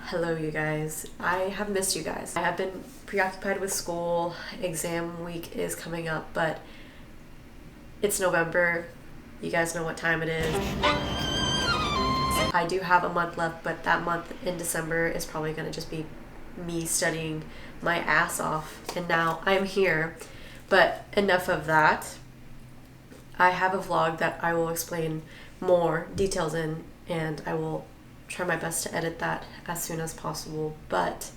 Hello you guys. I have missed you guys. I have been preoccupied with school. Exam week is coming up, but it's November. You guys know what time it is. I do have a month left, but that month in December is probably going to just be me studying my ass off. And now I'm here. But enough of that. I have a vlog that I will explain more details in, and I will try my best to edit that as soon as possible, but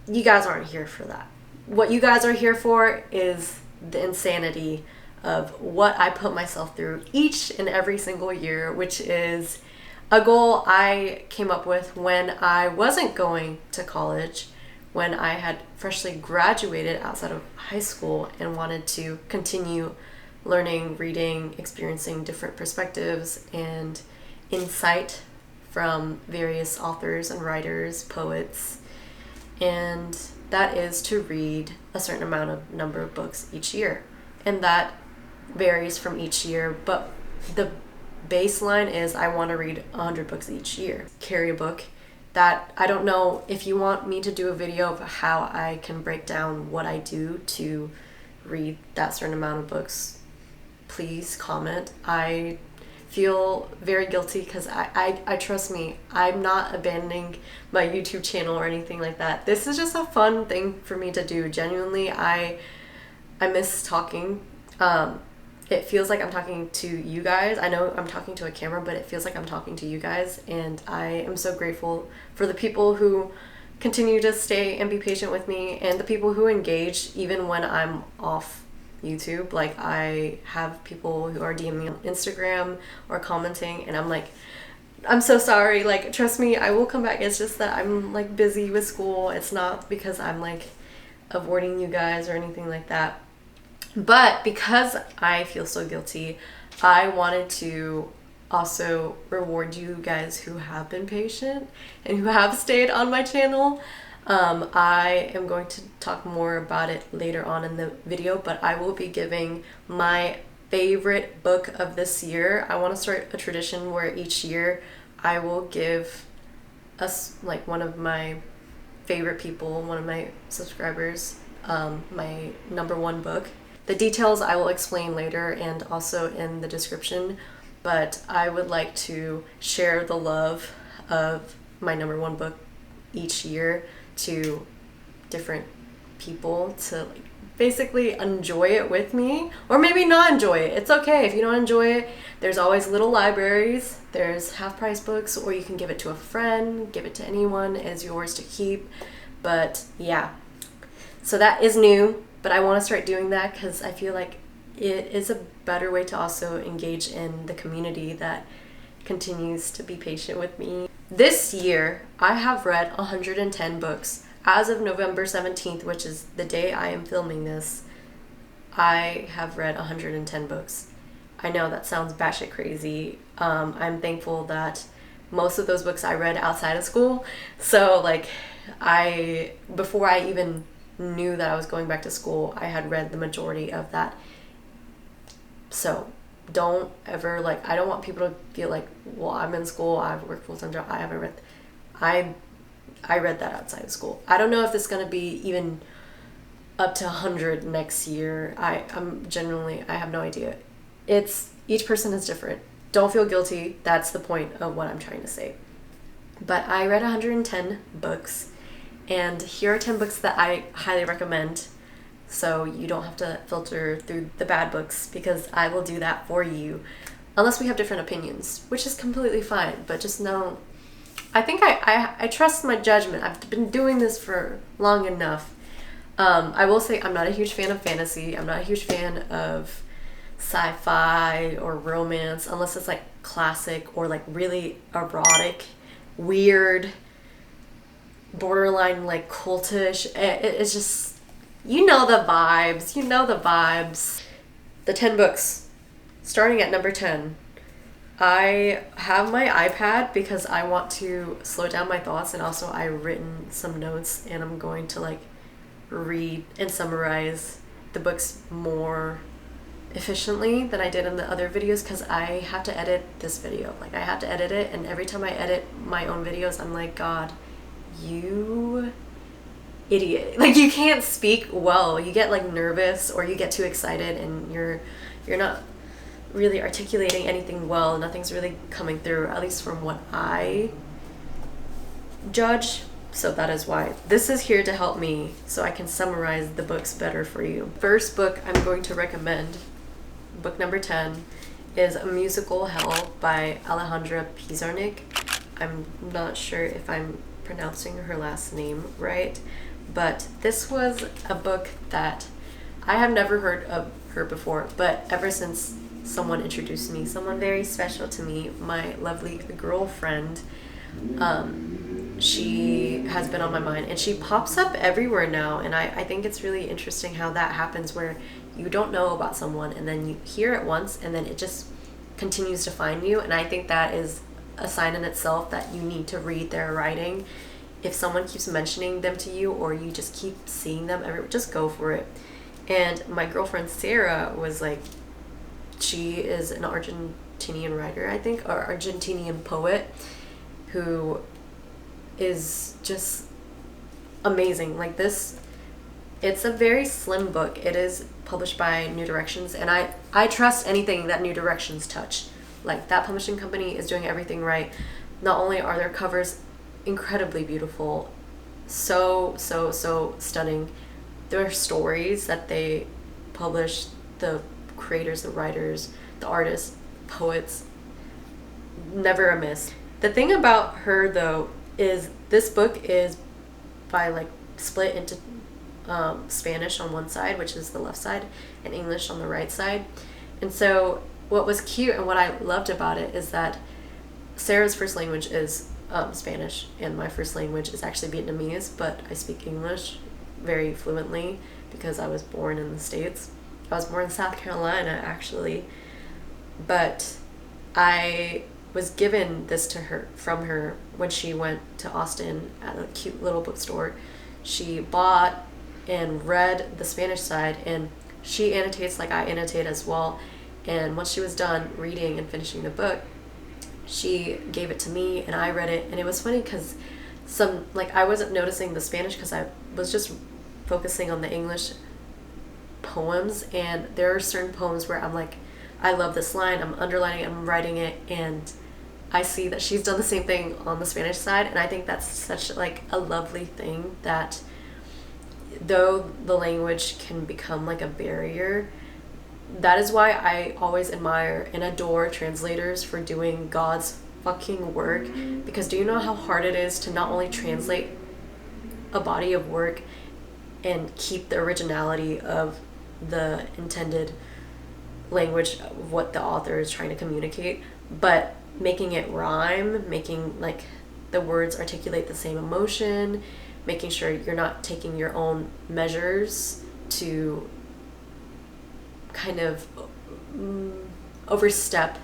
you guys aren't here for that. What you guys are here for is the insanity of what I put myself through each and every single year, which is a goal I came up with when I wasn't going to college, when I had freshly graduated outside of high school and wanted to continue learning, reading, experiencing different perspectives and insight from various authors and writers, poets, and that is to read a certain number of books each year. And that varies from each year, but the baseline is I want to read 100 books each year. Carry a book. That I don't know if you want me to do a video of how I can break down what I do to read that certain amount of books. Please comment. I feel very guilty because I trust me, I'm not abandoning my YouTube channel or anything like that. This is just a fun thing for me to do. Genuinely, I miss talking. It feels like I'm talking to you guys. I know I'm talking to a camera, but it feels like I'm talking to you guys, and I am so grateful for the people who continue to stay and be patient with me, and the people who engage even when I'm off YouTube. Like, I have people who are DMing me on Instagram or commenting, and I'm like, I'm so sorry, like, trust me, I will come back. It's just that I'm like busy with school. It's not because I'm like avoiding you guys or anything like that, but because I feel so guilty, I wanted to also reward you guys who have been patient and who have stayed on my channel. I am going to talk more about it later on in the video, but I will be giving my favorite book of this year. I want to start a tradition where each year I will give us like one of my favorite people, one of my subscribers, my #1 book. The details I will explain later and also in the description, but I would like to share the love of my #1 book each year to different people to like basically enjoy it with me, or maybe not enjoy it. It's okay if you don't enjoy it. There's always little libraries, there's half-price books, or you can give it to a friend, give it to anyone. It's yours to keep. But yeah, so that is new, but I want to start doing that because I feel like it is a better way to also engage in the community that continues to be patient with me. This year, I have read 110 books. As of November 17th, which is the day I am filming this, I have read 110 books. I know that sounds batshit crazy. I'm thankful that most of those books I read outside of school. So like, before I even knew that I was going back to school, I had read the majority of that. So don't ever, like, I don't want people to feel like, well, I'm in school, I've worked full-time job, I haven't read. I read that outside of school. I don't know if it's going to be even up to 100 next year. I have no idea. Each person is different. Don't feel guilty. That's the point of what I'm trying to say. But I read 110 books, and here are 10 books that I highly recommend. So you don't have to filter through the bad books, because I will do that for you. Unless we have different opinions, which is completely fine. But just know, I think I trust my judgment. I've been doing this for long enough. I will say I'm not a huge fan of fantasy. I'm not a huge fan of sci-fi or romance, unless it's like classic or like really erotic, weird, borderline like cultish. It's just, you know the vibes. You know the vibes. The 10 books, starting at number 10. I have my iPad because I want to slow down my thoughts, and also I've written some notes, and I'm going to like read and summarize the books more efficiently than I did in the other videos, because I have to edit this video. Like, I have to edit it, and every time I edit my own videos, I'm like, God, you idiot. Like, you can't speak well. You get like nervous or you get too excited and you're not really articulating anything well. Nothing's really coming through, at least from what I judge. So that is why this is here to help me so I can summarize the books better for you. First book I'm going to recommend, book number 10, is A Musical Hell by Alehandra Pizarnik. I'm not sure if I'm pronouncing her last name right, but this was a book that I have never heard of her before, but ever since someone introduced me, someone very special to me, my lovely girlfriend, she has been on my mind, and she pops up everywhere now, and I think it's really interesting how that happens, where you don't know about someone and then you hear it once and then it just continues to find you. And I think that is a sign in itself that you need to read their writing. If someone keeps mentioning them to you or you just keep seeing them everywhere, just go for it. And my girlfriend Sarah was like, she is an Argentinian writer, I think, or Argentinian poet, who is just amazing. Like, this, it's a very slim book. It is published by New Directions, and I trust anything that New Directions touch. Like, that publishing company is doing everything right. Not only are their covers incredibly beautiful, so stunning, their stories that they publish, the creators, the writers, the artists, poets, never a miss. The thing about her, though, is this book is by like split into Spanish on one side, which is the left side, and English on the right side. And so what was cute and what I loved about it is that Sarah's first language is Spanish, and my first language is actually Vietnamese, but I speak English very fluently because I was born in the States. I was born in South Carolina, actually, but I was given this to her from her when she went to Austin at a cute little bookstore. She bought and read the Spanish side, and she annotates like I annotate as well. And once she was done reading and finishing the book, she gave it to me and I read it. And it was funny because I wasn't noticing the Spanish because I was just focusing on the English poems, and there are certain poems where I'm like, I love this line, I'm underlining it, I'm writing it, and I see that she's done the same thing on the Spanish side. And I think that's such like a lovely thing, that though the language can become like a barrier, that is why I always admire and adore translators for doing God's fucking work. Because do you know how hard it is to not only translate a body of work and keep the originality of the intended language of what the author is trying to communicate, but making it rhyme, making like the words articulate the same emotion, making sure you're not taking your own measures to kind of overstep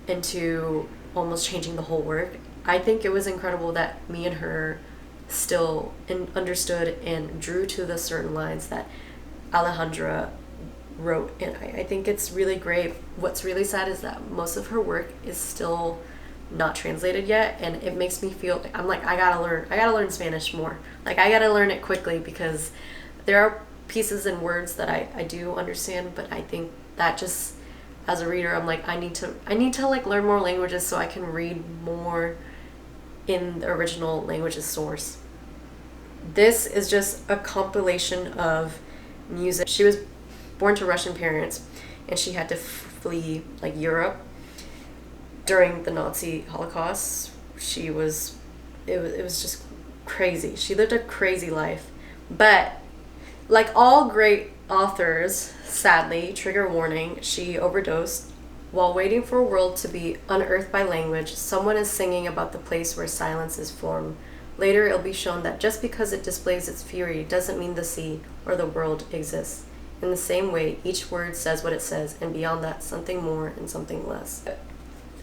into almost changing the whole work. I think it was incredible that me and her still understood and drew to the certain lines that Alejandra wrote, and I think it's really great. What's really sad is that most of her work is still not translated yet, and it makes me feel like I'm like, I gotta learn Spanish more. Like, I gotta learn it quickly, because there are pieces and words that I do understand, but I think that just as a reader, I'm like, I need to like learn more languages so I can read more in the original language's source. This is just a compilation of music. She was born to Russian parents, and she had to flee like Europe during the Nazi Holocaust. It was just crazy. She lived a crazy life. But like all great authors, sadly, trigger warning, she overdosed. While waiting for a world to be unearthed by language, someone is singing about the place where silence is formed. Later, it'll be shown that just because it displays its fury doesn't mean the sea or the world exists. In the same way, each word says what it says, and beyond that, something more and something less.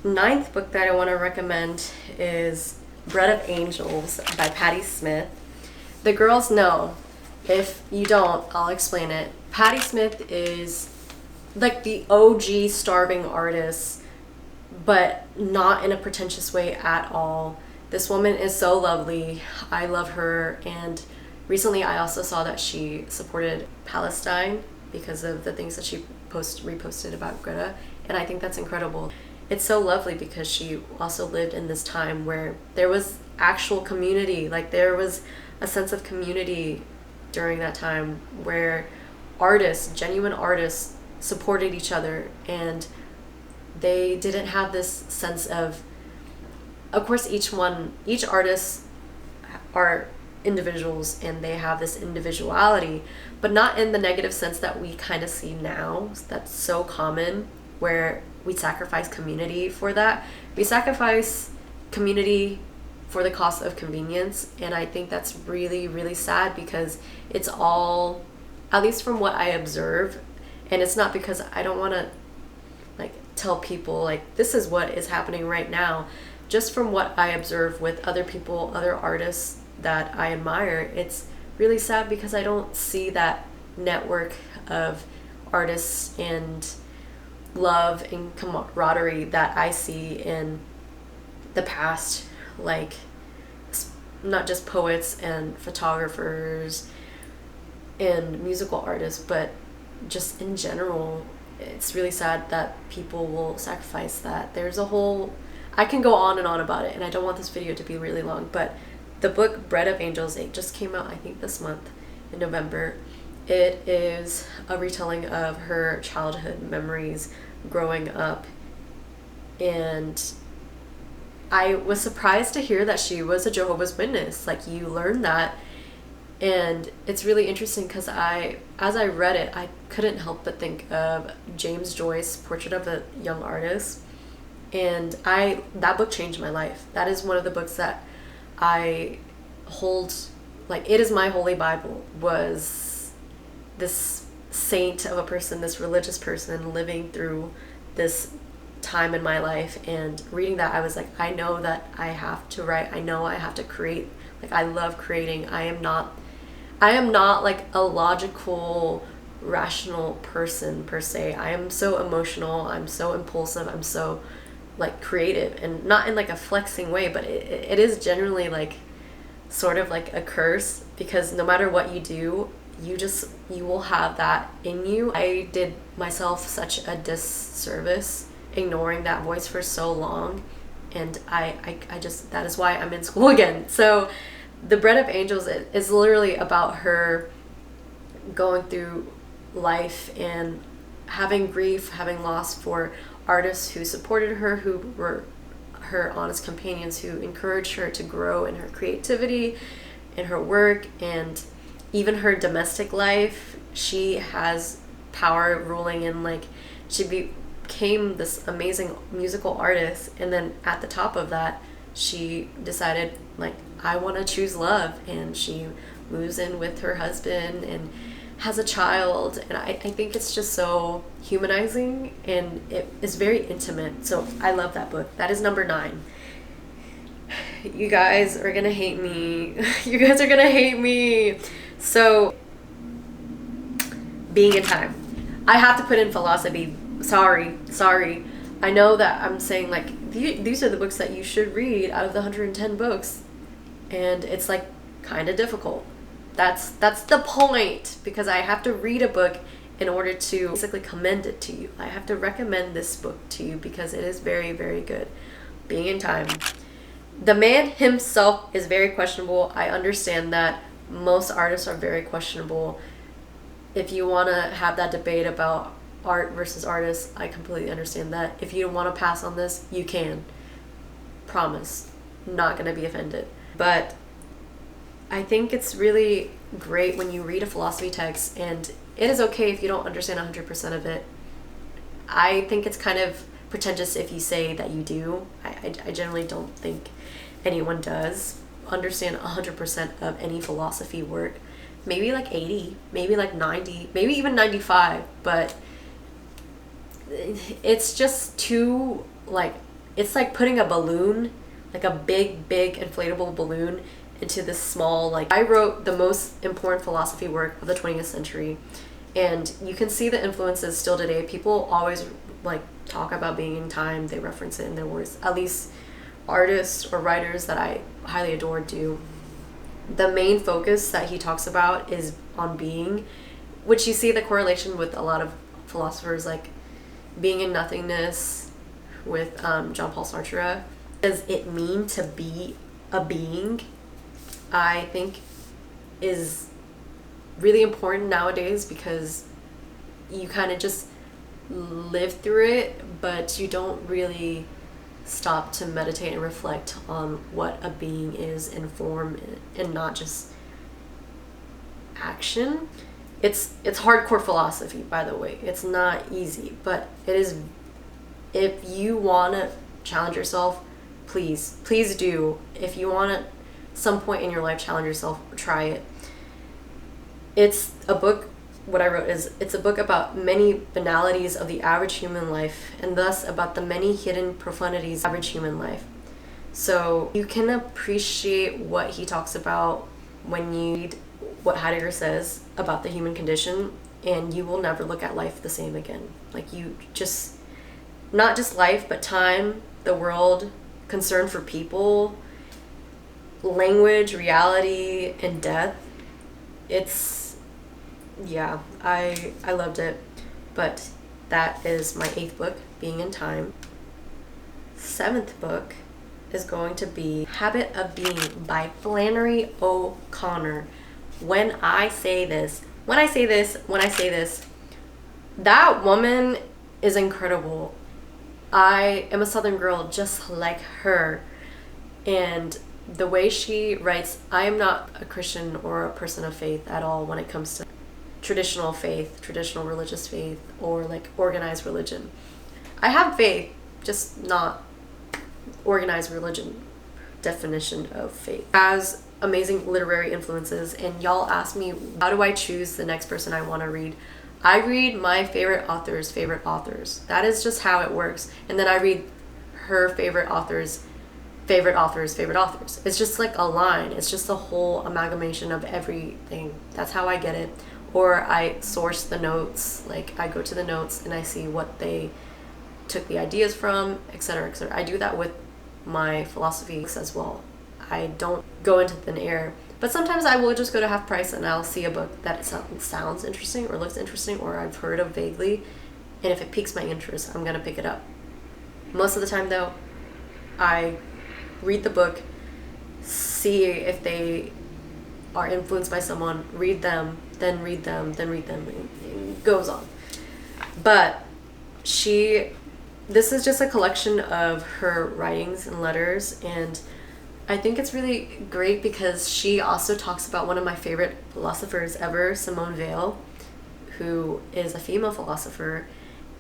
Ninth book that I want to recommend is Bread of Angels by Patti Smith. The girls know. If you don't, I'll explain it. Patti Smith is like the OG starving artist, but not in a pretentious way at all. This woman is so lovely. I love her. And recently I also saw that she supported Palestine because of the things that she reposted about Greta. And I think that's incredible. It's so lovely because she also lived in this time where there was actual community. Like, there was a sense of community during that time where artists, genuine artists, supported each other, and they didn't have this sense of course each artist are individuals and they have this individuality, but not in the negative sense that we kind of see now. That's so common, where we sacrifice community for that. We sacrifice community for the cost of convenience, and I think that's really, really sad, because it's all, at least from what I observe, and it's not because I don't want to like tell people like this is what is happening right now. Just from what I observe with other people, other artists that I admire, it's really sad because I don't see that network of artists and love and camaraderie that I see in the past, like not just poets and photographers and musical artists, but just in general. It's really sad that people will sacrifice that. There's a whole, I can go on and on about it, and I don't want this video to be really long, but the book Bread of Angels, it just came out I think this month in November. It is a retelling of her childhood memories growing up, and I was surprised to hear that she was a Jehovah's Witness. Like, you learn that, and it's really interesting because as I read it, I couldn't help but think of James Joyce's Portrait of a Young Artist, and that book changed my life. That is one of the books that I hold, like, it is my holy Bible. Was this saint of a person, this religious person living through this time in my life, and reading that, I was like, I know that I have to write. I know I have to create. Like, I love creating. I am not like a logical, rational person per se. I am so emotional. I'm so impulsive. I'm so like creative, and not in like a flexing way, but it is generally like sort of like a curse, because no matter what you do, you will have that in you. I did myself such a disservice ignoring that voice for so long, and I just, that is why I'm in school again. So the Bread of Angels is literally about her going through life and having grief, having loss for artists who supported her, who were her honest companions, who encouraged her to grow in her creativity, in her work, and even her domestic life. She has power ruling in, like, she became this amazing musical artist, and then at the top of that, she decided, like, I want to choose love, and she moves in with her husband and has a child, and I think it's just so humanizing, and it is very intimate. So I love that book. That is number 9. You guys are gonna hate me. You guys are gonna hate me. So, Being in Time. I have to put in philosophy. Sorry. I know that I'm saying, like, these are the books that you should read out of the 110 books, and it's like kind of difficult. That's the point, because I have to read a book in order to basically commend it to you. I have to recommend this book to you because it is very, very good. Being in Time. The man himself is very questionable. I understand that most artists are very questionable. If you want to have that debate about art versus artists, I completely understand that. If you want to pass on this, you can. Promise. Not going to be offended. But I think it's really great when you read a philosophy text, and it is okay if you don't understand 100% of it. I think it's kind of pretentious if you say that you do. I generally don't think anyone does understand 100% of any philosophy work. Maybe like 80, maybe like 90, maybe even 95, but it's just too, like, it's like putting a balloon, like a big inflatable balloon, into this small, like, I wrote the most important philosophy work of the 20th century, and you can see the influences still today. People always like talk about Being in Time. They reference it in their words. At least artists or writers that I highly adore do, the main focus that he talks about is on being, which you see the correlation with a lot of philosophers, like being in nothingness with Jean-Paul Sartre. Does it mean to be a being? I think is really important nowadays, because you kind of just live through it, but you don't really stop to meditate and reflect on what a being is in form and not just action. It's hardcore philosophy, by the way. It's not easy, but it is. If you want to challenge yourself, please do. If you want to some point in your life challenge yourself, try it. It's a book. What I wrote is, it's a book about many banalities of the average human life, and thus about the many hidden profundities of average human life. So you can appreciate what he talks about when you read what Heidegger says about the human condition, and you will never look at life the same again. Like, you just, not just life, but time, the world, concern for people, language, reality, and death. Yeah, I loved it. But that is my 8th book, Being in Time. 7th book is going to be Habit of Being by Flannery O'Connor. When I say this, that woman is incredible. I am a Southern girl just like her. And the way she writes, I am not a Christian or a person of faith at all when it comes to traditional faith, traditional religious faith, or like organized religion. I have faith, just not organized religion definition of faith. Has amazing literary influences, and y'all ask me, how do I choose the next person I want to read? I read my favorite author's favorite authors. That is just how it works. And then I read her favorite author's favorite authors' favorite authors. It's just like a line. It's just a whole amalgamation of everything. That's how I get it. Or I source the notes. Like, I go to the notes and I see what they took the ideas from, etc., etc. I do that with my philosophy as well. I don't go into thin air. But sometimes I will just go to Half Price and I'll see a book that sounds interesting or looks interesting or I've heard of vaguely. And if it piques my interest, I'm going to pick it up. Most of the time, though, I read the book, see if they are influenced by someone, read them, then read them, then read them. It goes on. But this is just a collection of her writings and letters, and I think it's really great because she also talks about one of my favorite philosophers ever, Simone Weil, who is a female philosopher,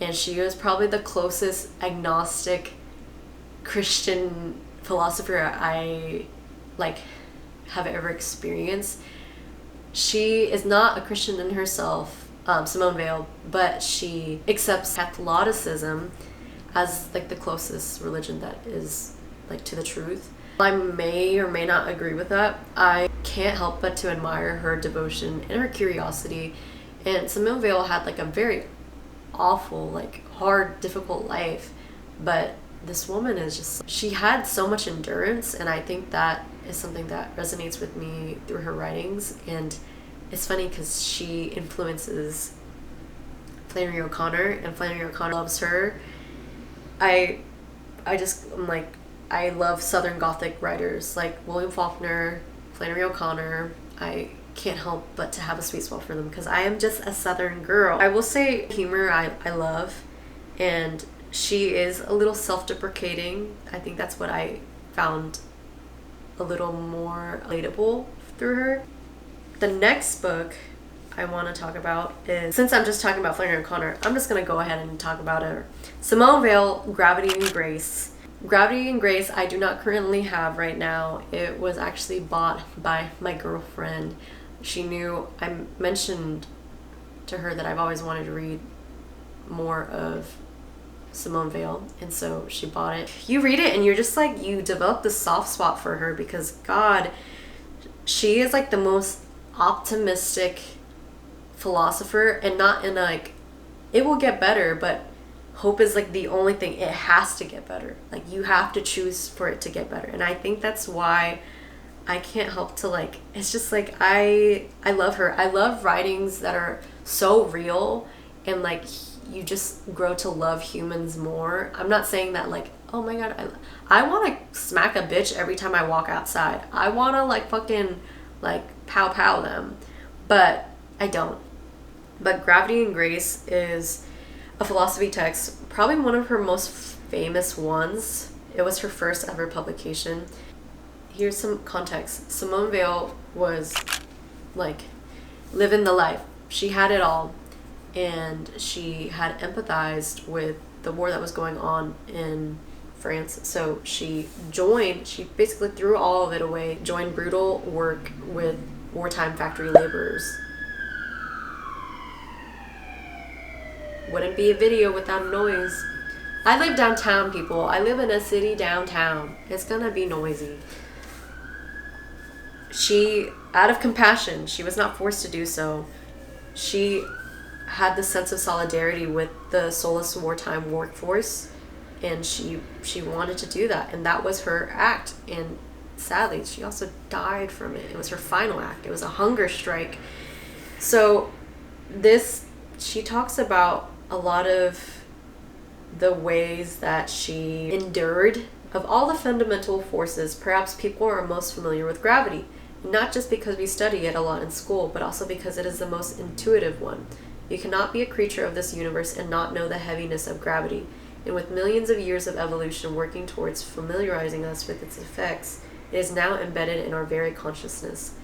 and she was probably the closest agnostic Christian philosopher I have ever experienced. She is not a Christian in herself, Simone Weil, but she accepts Catholicism as like the closest religion that is like to the truth. I may or may not agree with that. I can't help but to admire her devotion and her curiosity. And Simone Weil had like a very awful, like hard, difficult life, but this woman is just, she had so much endurance, and I think that is something that resonates with me through her writings. And it's funny because she influences Flannery O'Connor, and Flannery O'Connor loves her. I'm like, I love Southern Gothic writers like William Faulkner, Flannery O'Connor. I can't help but to have a sweet spot for them because I am just a Southern girl. I will say humor I love, and she is a little self-deprecating. I think that's what I found a little more relatable through her. The next book I want to talk about is, since I'm just talking about Flannery O'Connor, I'm just going to go ahead and talk about her. Simone Weil, Gravity and Grace. Gravity and Grace I do not currently have right now. It was actually bought by my girlfriend. She knew, I mentioned to her that I've always wanted to read more of Simone Weil, and so she bought it. You read it and you're just like, you develop this soft spot for her because God, she is like the most optimistic philosopher, and not in like, it will get better, but hope is like the only thing. It has to get better. Like you have to choose for it to get better. And I think that's why I can't help to like, it's just like I love her. I love writings that are so real and like you just grow to love humans more. I'm not saying that like, oh my god, I want to smack a bitch every time I walk outside. I want to like fucking like pow pow them, but I don't. But Gravity and Grace is a philosophy text, probably one of her most famous ones. It was her first ever publication. Here's some context. Simone Weil was like living the life. She had it all, and she had empathized with the war that was going on in France. So she basically threw all of it away, joined brutal work with wartime factory laborers. Wouldn't be a video without noise. I live downtown, people. I live in a city downtown. It's gonna be noisy. She, out of compassion, she was not forced to do so. She had this sense of solidarity with the soulless wartime workforce, and she wanted to do that, and that was her act. And sadly, she also died from it. It was her final act. It was a hunger strike. So she talks about a lot of the ways that she endured. Of all the fundamental forces, perhaps people are most familiar with gravity, not just because we study it a lot in school, but also because it is the most intuitive one. You cannot be a creature of this universe and not know the heaviness of gravity. And with millions of years of evolution working towards familiarizing us with its effects, it is now embedded in our very consciousness.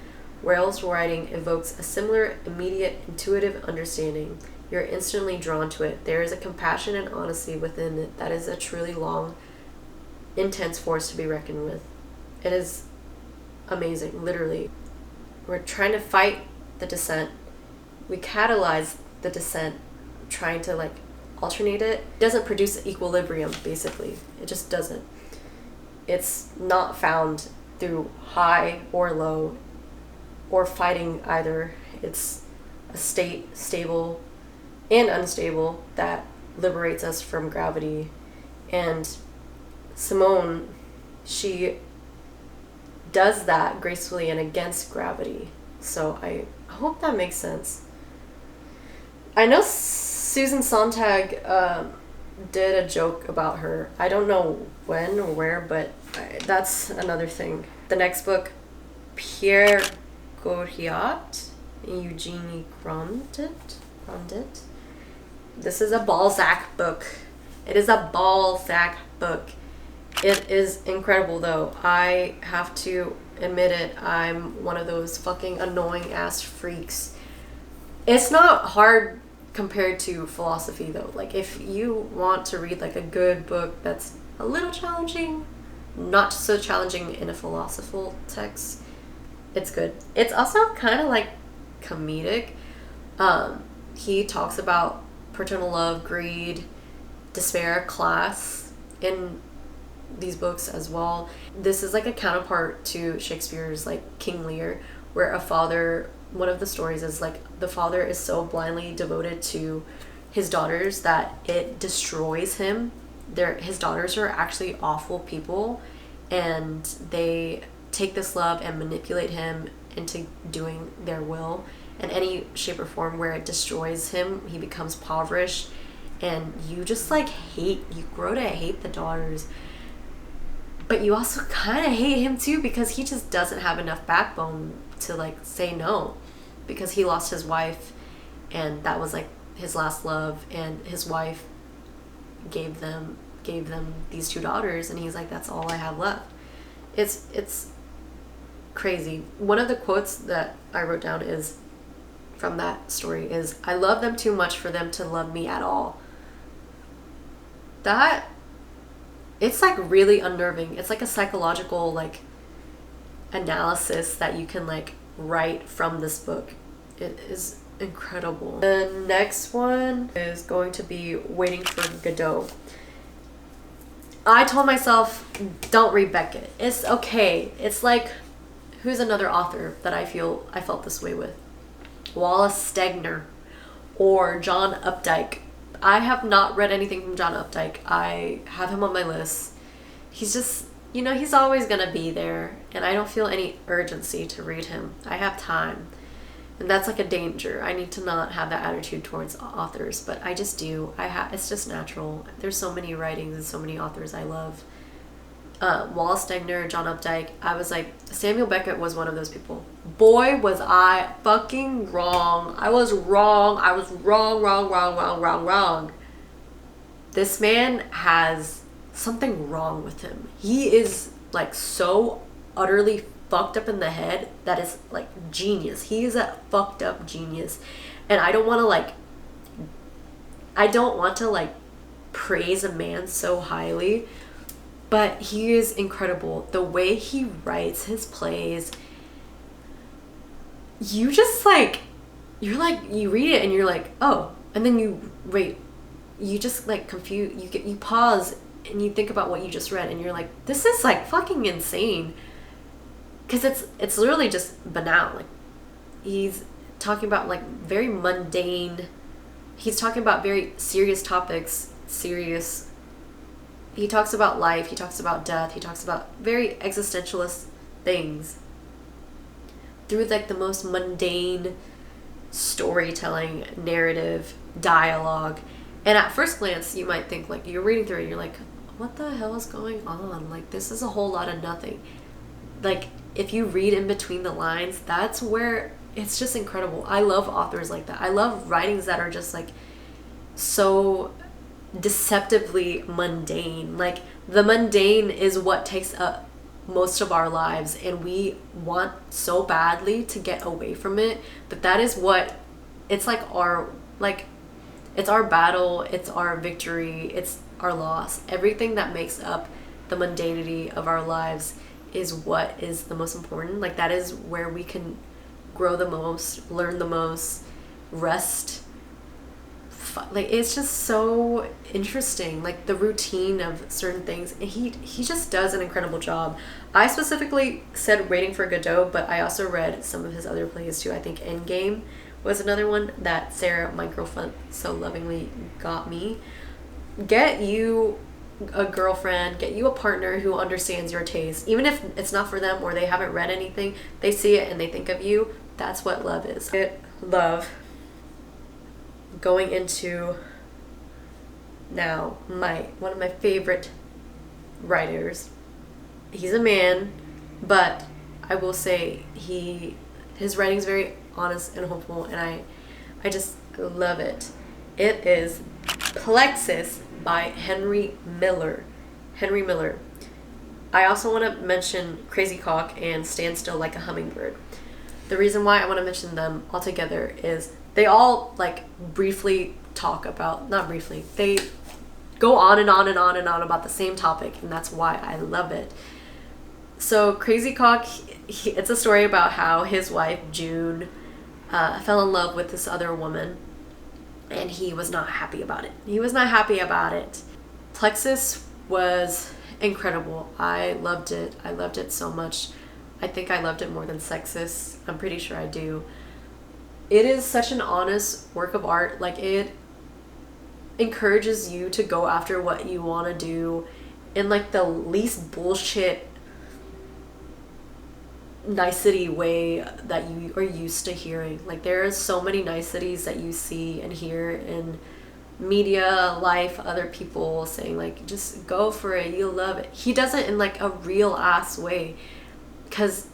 Wells's writing evokes a similar, immediate, intuitive understanding. You're instantly drawn to it. There is a compassion and honesty within it that is a truly long, intense force to be reckoned with. It is amazing, literally. We're trying to fight the descent. We catalyze the descent, trying to like alternate it. It doesn't produce equilibrium, basically. It just doesn't. It's not found through high or low or fighting either. It's a state, stable and unstable, that liberates us from gravity. And Simone, she does that gracefully and against gravity. So I hope that makes sense. I know Susan Sontag did a joke about her. I don't know when or where, but that's another thing. The next book, Pere Goriot and Eugenie Grandet. This is a Balzac book. It is a Balzac book. It is incredible, though. I have to admit it. I'm one of those fucking annoying ass freaks. It's not hard compared to philosophy, though. Like, if you want to read like a good book that's a little challenging, not so challenging in a philosophical text, it's good. It's also kind of like comedic. He talks about paternal love, greed, despair, class in these books as well. This is like a counterpart to Shakespeare's like King Lear, where a father, one of the stories is like the father is so blindly devoted to his daughters that it destroys him. His daughters are actually awful people, and they take this love and manipulate him into doing their will in any shape or form where it destroys him. He becomes impoverished, and you just like you grow to hate the daughters, but you also kind of hate him too, because he just doesn't have enough backbone to like say no, because he lost his wife, and that was like his last love, and his wife gave them these two daughters, and he's like, that's all I have left. It's crazy. One of the quotes that I wrote down is from that story is, I love them too much for them to love me at all. That, it's like really unnerving. It's like a psychological like analysis that you can like write from this book. It is incredible. The next one is going to be Waiting for Godot. I told myself, don't read Beckett. It's okay. It's like, who's another author that I felt this way with? Wallace Stegner or John Updike. I have not read anything from John Updike. I have him on my list. He's just, you know, he's always gonna be there, and I don't feel any urgency to read him. I have time, and that's like a danger. I need to not have that attitude towards authors, but I just do. It's just natural. There's so many writings and so many authors I love. Wallace Stegner, John Updike. I was like, Samuel Beckett was one of those people. Boy, was I fucking wrong. I was wrong. I was wrong. This man has something wrong with him. He is like so utterly fucked up in the head that is like genius. He is a fucked up genius. And I don't want to like praise a man so highly, but he is incredible. The way he writes his plays, you just like, you read it and you're like, oh, and then you just like confuse, you pause and you think about what you just read and you're like, this is like fucking insane. Because it's literally just banal. Like, he's talking about like very mundane, he's talking about very serious topics, he talks about life, he talks about death, he talks about very existentialist things through like the most mundane storytelling, narrative, dialogue. And at first glance, you might think, like, you're reading through it and you're like, what the hell is going on? Like, this is a whole lot of nothing. Like, if you read in between the lines, that's where it's just incredible. I love authors like that. I love writings that are just like so deceptively mundane. Like, the mundane is what takes up most of our lives, and we want so badly to get away from it, but that is what it's like it's our battle, it's our victory, it's our loss. Everything that makes up the mundanity of our lives is what is the most important. Like, that is where we can grow the most, learn the most, rest. Like, it's just so interesting, like the routine of certain things. And he just does an incredible job. I specifically said Waiting for Godot, but I also read some of his other plays too. I think Endgame was another one that Sarah Microfont so lovingly got me. Get you a girlfriend, get you a partner who understands your taste. Even if it's not for them or they haven't read anything, they see it and they think of you. That's what love is. Love. Going into now one of my favorite writers. He's a man, but I will say his writing's very honest and hopeful, and I just love it. It is Plexus by Henry Miller. I also want to mention Crazy Cock and Stand Still Like a Hummingbird. The reason why I want to mention them all together is they all like briefly talk about, not briefly, they go on and on and on and on about the same topic, and that's why I love it. So Crazy Cock, it's a story about how his wife June fell in love with this other woman, and he was not happy about it. Plexus was incredible. I loved it so much. I think I loved it more than Sexist. I'm pretty sure I do. It is such an honest work of art. Like, it encourages you to go after what you want to do in like the least bullshit nicety way that you are used to hearing. Like, there are so many niceties that you see and hear in media, life, other people saying like, just go for it, you'll love it. He does it in like a real ass way, because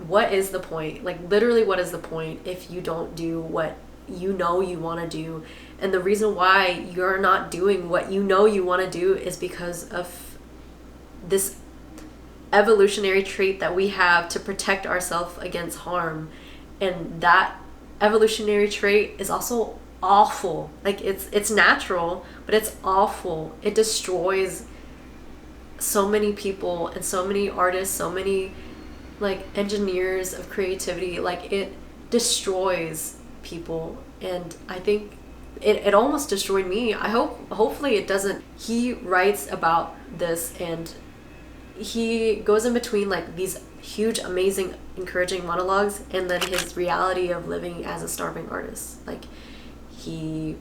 what is the point? Like, literally, what is the point if you don't do what you know you want to do? And the reason why you're not doing what you know you want to do is because of this evolutionary trait that we have to protect ourselves against harm. And that evolutionary trait is also awful. Like, it's natural, but it's awful. It destroys so many people and so many artists, so many like engineers of creativity. Like, it destroys people, and I think it almost destroyed me. Hopefully it doesn't. He writes about this, and he goes in between like these huge, amazing, encouraging monologues and then his reality of living as a starving artist. Like, he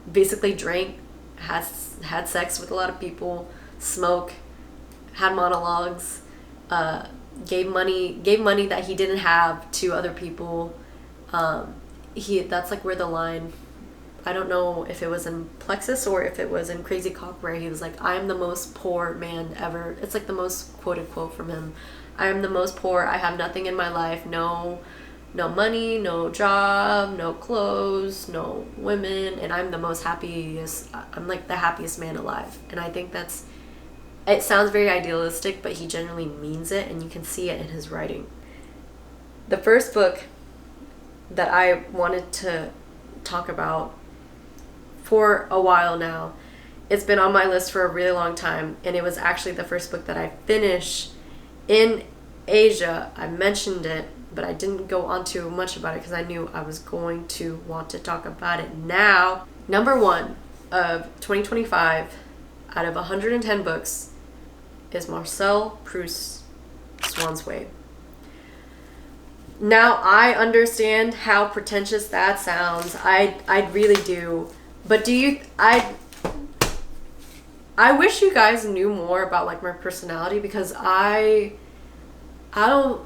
basically drank, had sex with a lot of people, smoke, had monologues, gave money that he didn't have to other people. That's like where the line, I don't know if it was in Plexus or if it was in Crazy Cock, where he was like, I am the most poor man ever. It's like the most quoted quote from him. I am the most poor. I have nothing in my life. No money, no job, no clothes, no women, and I'm the most happiest. I'm like the happiest man alive. And I think it sounds very idealistic, but he genuinely means it, and you can see it in his writing. The first book that I wanted to talk about for a while now, it's been on my list for a really long time, and it was actually the first book that I finished in Asia. I mentioned it, but I didn't go on too much about it because I knew I was going to want to talk about it now. Number 1 of 2025 out of 110 books is Marcel Proust's Swann's Way. Now, I understand how pretentious that sounds. I really do. But I wish you guys knew more about like my personality, because I don't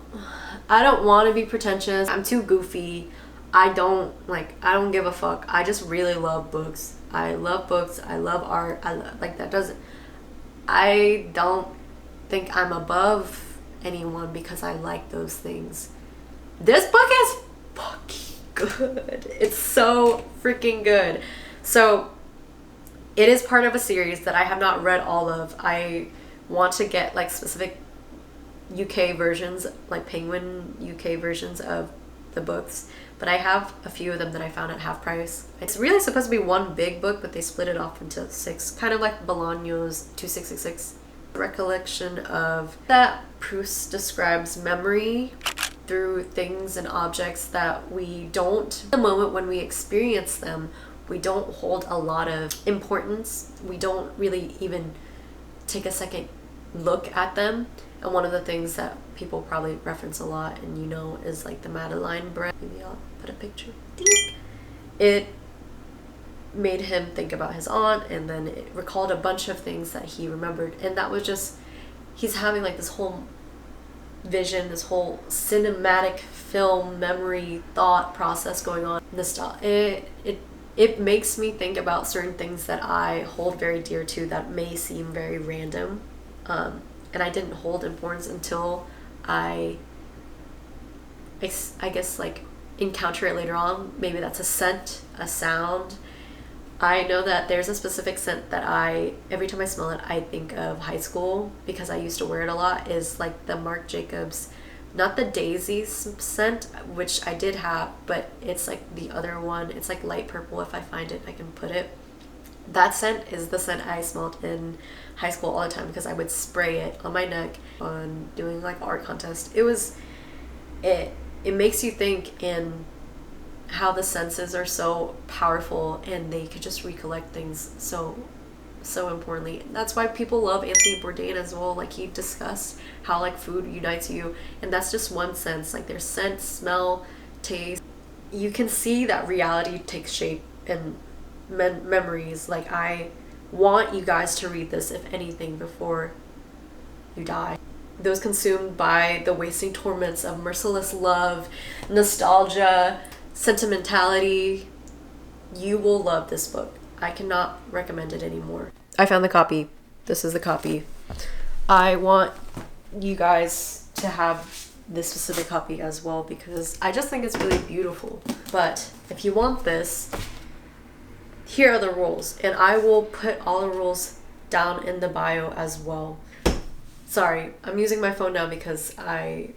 want to be pretentious. I'm too goofy. I don't give a fuck. I just really love books. I love books. I love art. I don't think I'm above anyone because I like those things. This book is fucking good. It's so freaking good. So it is part of a series that I have not read all of. I want to get like specific UK versions, like Penguin UK versions of the books, but I have a few of them that I found at half price. It's really supposed to be one big book, but they split it off into 6, kind of like Bolaño's 2666. Recollection of that Proust describes memory through things and objects that we don't, the moment when we experience them, we don't hold a lot of importance. We don't really even take a second look at them. And one of the things that people probably reference a lot, and is like the Madeleine bread. Maybe I'll put a picture. Ding. It made him think about his aunt, and then it recalled a bunch of things that he remembered. And that was just, he's having like this whole vision, this whole cinematic film memory thought process going on. It makes me think about certain things that I hold very dear to that may seem very random, and I didn't hold importance until I guess like encounter it later on. Maybe that's a scent, a sound. I know that there's a specific scent that every time I smell it, I think of high school, because I used to wear it a lot, is like the Marc Jacobs, not the Daisies scent, which I did have, but it's like the other one. It's like light purple. If I find it, I can put it. That scent is the scent I smelled in high school all the time, because I would spray it on my neck on doing like art contest. It makes you think in how the senses are so powerful, and they could just recollect things so importantly. That's why people love Anthony Bourdain as well. Like, he discussed how like food unites you, and that's just one sense. Like, there's scent, smell, taste. You can see that reality takes shape in memories. Like, I want you guys to read this, if anything, before you die. Those consumed by the wasting torments of merciless love, nostalgia, sentimentality, you will love this book. I cannot recommend it anymore. I found the copy. This is the copy. I want you guys to have this specific copy as well, because I just think it's really beautiful. But if you want this, here are the rules, and I will put all the rules down in the bio as well. Sorry, I'm using my phone now because I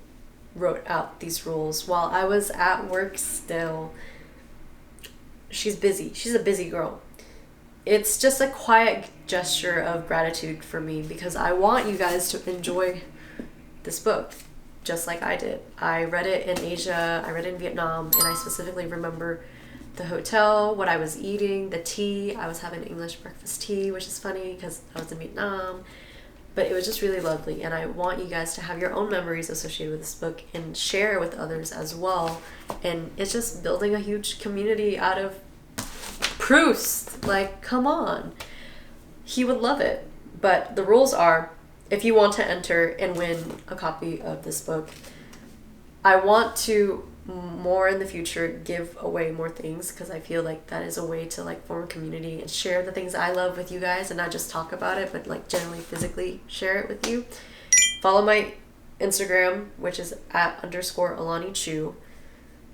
wrote out these rules while I was at work still. She's busy. She's a busy girl. It's just a quiet gesture of gratitude for me, because I want you guys to enjoy this book just like I did. I read it in Asia, I read it in Vietnam, and I specifically remember the hotel, what I was eating, the tea. I was having English breakfast tea, which is funny because I was in Vietnam. But it was just really lovely, and I want you guys to have your own memories associated with this book and share it with others as well. And it's just building a huge community out of Proust. Like, come on. He would love it. But the rules are, if you want to enter and win a copy of this book, I want to more in the future give away more things, because I feel like that is a way to like form a community and share the things I love with you guys, and not just talk about it, but like generally physically share it with you. Follow my Instagram, which is @_AlaniChew,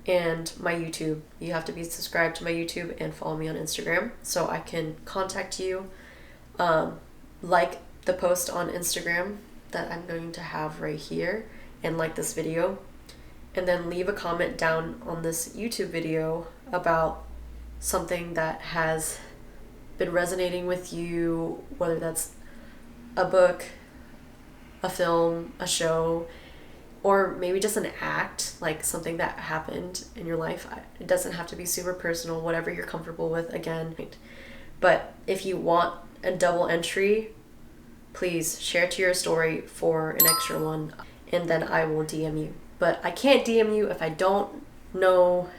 and my YouTube. You have to be subscribed to my YouTube and follow me on Instagram so I can contact you. Like the post on Instagram that I'm going to have right here, and like this video, and then leave a comment down on this YouTube video about something that has been resonating with you, whether that's a book, a film, a show, or maybe just an act, like something that happened in your life. It doesn't have to be super personal, whatever you're comfortable with, again. But if you want a double entry, please share to your story for an extra one, and then I will DM you. But I can't DM you if I don't know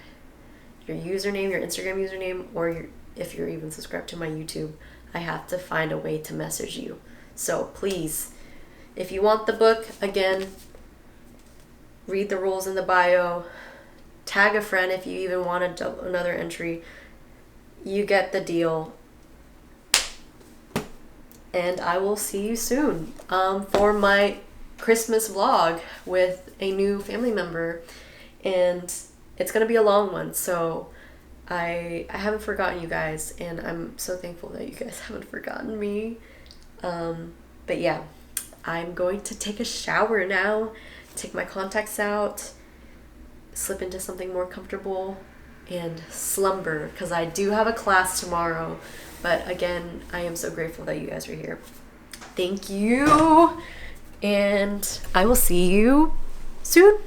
your username, your Instagram username, or if you're even subscribed to my YouTube. I have to find a way to message you. So please, if you want the book, again, read the rules in the bio, tag a friend if you even want another entry. You get the deal. And I will see you soon for my Christmas vlog with a new family member, and it's gonna be a long one, so I haven't forgotten you guys, and I'm so thankful that you guys haven't forgotten me. But yeah, I'm going to take a shower now, take my contacts out, slip into something more comfortable, and slumber, because I do have a class tomorrow. But again, I am so grateful that you guys are here. Thank you. And I will see you soon.